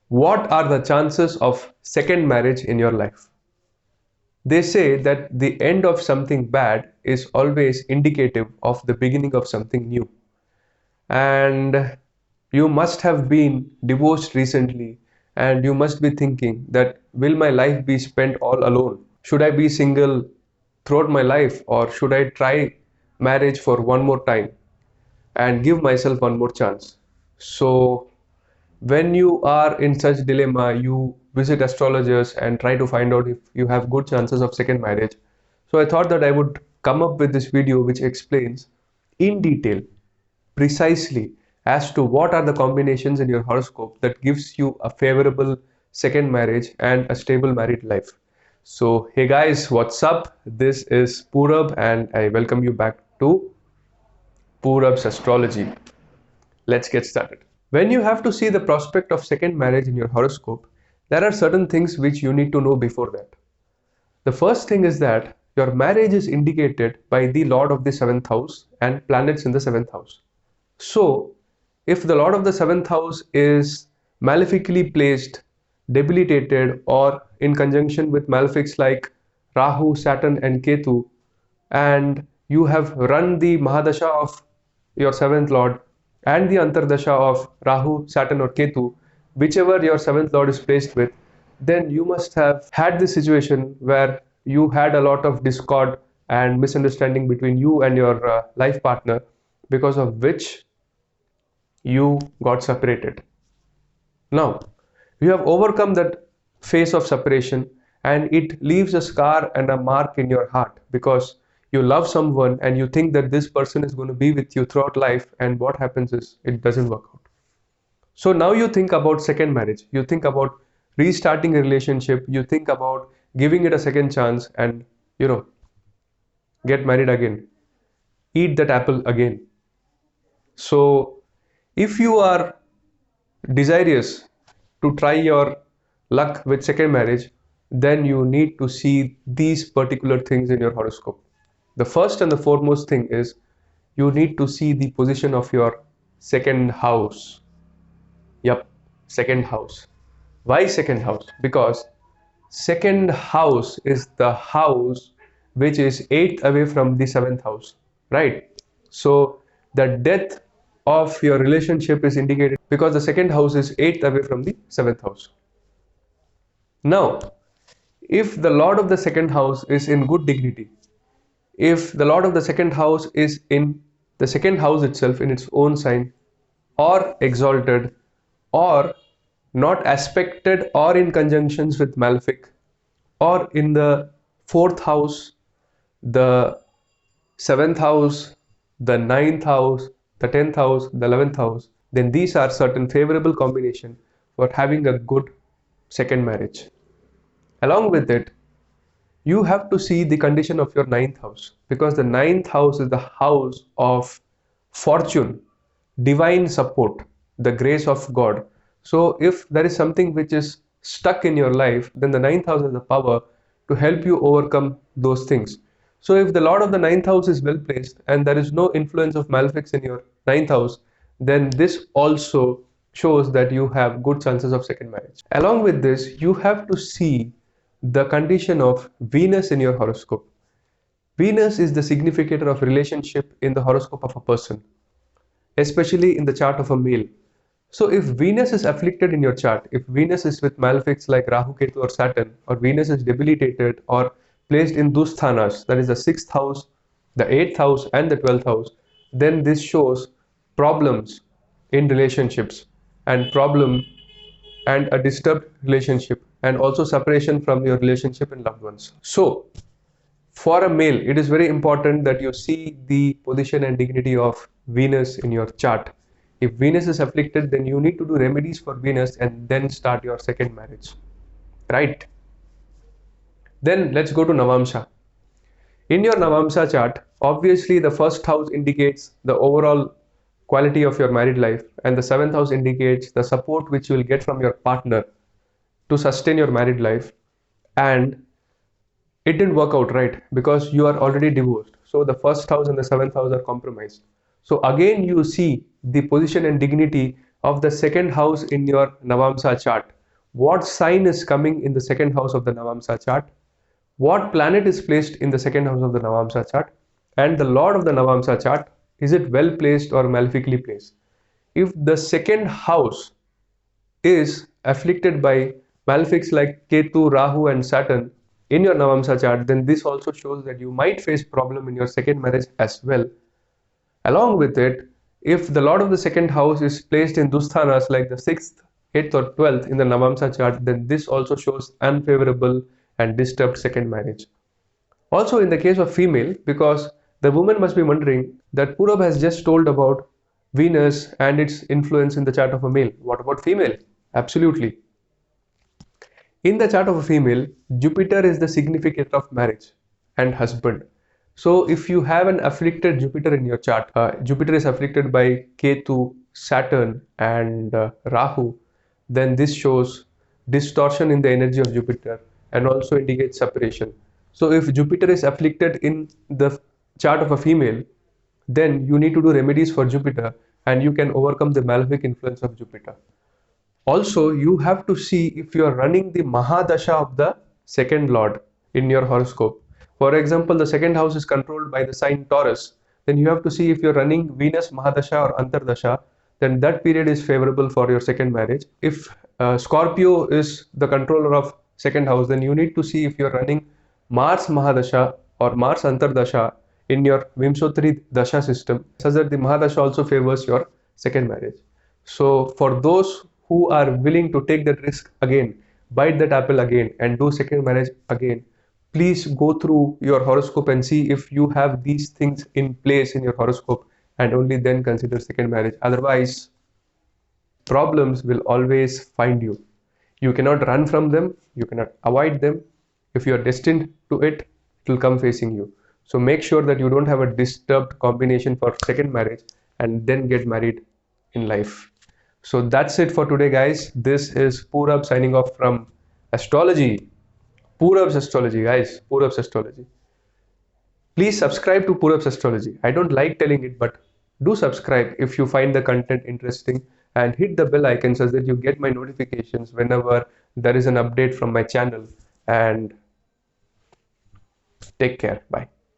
What are the chances of second marriage in your life? They say that the end of something bad is always indicative of the beginning of something new. And you must have been divorced recently, and you must be thinking that will my life be spent all alone? Should I be single throughout my life, or should I try marriage for one more time and give myself one more chance? So when you are in such dilemma, you visit astrologers and try to find out if you have good chances of second marriage. So I thought that I would come up with this video which explains in detail, precisely, as to what are the combinations in your horoscope that gives you a favorable second marriage and a stable married life. So hey guys, what's up? This is Purab and I welcome you back to Purab's Astrology. Let's get started. When you have to see the prospect of second marriage in your horoscope, there are certain things which you need to know before that. The first thing is that your marriage is indicated by the Lord of the seventh house and planets in the seventh house. So, if the Lord of the seventh house is malefically placed, debilitated, or in conjunction with malefics like Rahu, Saturn, and Ketu, and you have run the Mahadasha of your seventh Lord and the Antardasha of Rahu, Saturn, or Ketu, whichever your seventh Lord is placed with, then you must have had this situation where you had a lot of discord and misunderstanding between you and your life partner, because of which you got separated. Now, you have overcome that phase of separation and it leaves a scar and a mark in your heart because you love someone and you think that this person is going to be with you throughout life, and what happens is it doesn't work out. So now you think about second marriage, you think about restarting a relationship, you think about giving it a second chance and get married again, eat that apple again. So if you are desirous to try your luck with second marriage, then you need to see these particular things in your horoscope. The first and the foremost thing is you need to see the position of your second house. Yep, second house. Why second house? Because second house is the house which is eighth away from the seventh house, right? So the death of your relationship is indicated because the second house is eighth away from the seventh house. Now, if the Lord of the second house is in good dignity, if the Lord of the second house is in the second house itself in its own sign, or exalted, or not aspected or in conjunctions with malefic, or in the fourth house, the seventh house, the ninth house, the 10th house, the 11th house, then these are certain favorable combination for having a good second marriage. Along with it, you have to see the condition of your ninth house, because the ninth house is the house of fortune, divine support, the grace of God. So if there is something which is stuck in your life, then the ninth house has the power to help you overcome those things. So if the Lord of the ninth house is well placed and there is no influence of malefics in your ninth house, then this also shows that you have good chances of second marriage. Along with this, you have to see the condition of Venus in your horoscope. Venus is the significator of relationship in the horoscope of a person, especially in the chart of a male. So if Venus is afflicted in your chart, if Venus is with malefics like Rahu, Ketu or Saturn, or Venus is debilitated or placed in Dusthanas, that is the 6th house, the 8th house and the 12th house, then this shows problems in relationships and problem and a disturbed relationship, and also separation from your relationship and loved ones. So for a male, it is very important that you see the position and dignity of Venus in your chart. If Venus is afflicted, then you need to do remedies for Venus and then start your second marriage, right? Then let's go to Navamsha. In your Navamsha chart, obviously the first house indicates the overall quality of your married life, and the seventh house indicates the support which you will get from your partner to sustain your married life. And it didn't work out, right? Because you are already divorced. So the first house and the seventh house are compromised. So again, you see the position and dignity of the second house in your Navamsa chart. what sign is coming in the second house of the Navamsa chart, what planet is placed in the second house of the Navamsa chart, and the Lord of the Navamsa chart, is it well placed or malefically placed? If the second house is afflicted by malefics like Ketu, Rahu, and Saturn in your Navamsa chart, then this also shows that you might face problem in your second marriage as well. Along with it, if the Lord of the second house is placed in Dusthanas like the 6th, 8th, or 12th in the Navamsa chart, then this also shows unfavorable and disturbed second marriage. Also, in the case of female, because the woman must be wondering that Purab has just told about Venus and its influence in the chart of a male. What about female? Absolutely. In the chart of a female, Jupiter is the significant of marriage and husband. So if you have an afflicted Jupiter in your chart, Jupiter is afflicted by Ketu, Saturn, and Rahu, then this shows distortion in the energy of Jupiter and also indicates separation. So if Jupiter is afflicted in the chart of a female, then you need to do remedies for Jupiter and you can overcome the malefic influence of Jupiter. Also, you have to see if you are running the Mahadasha of the second lord in your horoscope. For example, the second house is controlled by the sign Taurus. Then you have to see if you're running Venus Mahadasha or Antardasha, then that period is favorable for your second marriage. If Scorpio is the controller of second house, then you need to see if you're running Mars Mahadasha or Mars Antardasha in your Vimsotri Dasha system, such that the Mahadasha also favors your second marriage. So for those who are willing to take that risk again, bite that apple again, and do second marriage again, please go through your horoscope and see if you have these things in place in your horoscope, and only then consider second marriage. Otherwise, problems will always find you. You cannot run from them, you cannot avoid them. If you are destined to it, it will come facing you. So make sure that you don't have a disturbed combination for second marriage and then get married in life. So that's it for today, guys. This is Purab signing off from Astrology. Purab's Astrology, guys. Purab's Astrology. Please subscribe to Purab's Astrology. I don't like telling it, but do subscribe if you find the content interesting, and hit the bell icon so that you get my notifications whenever there is an update from my channel. And take care. Bye.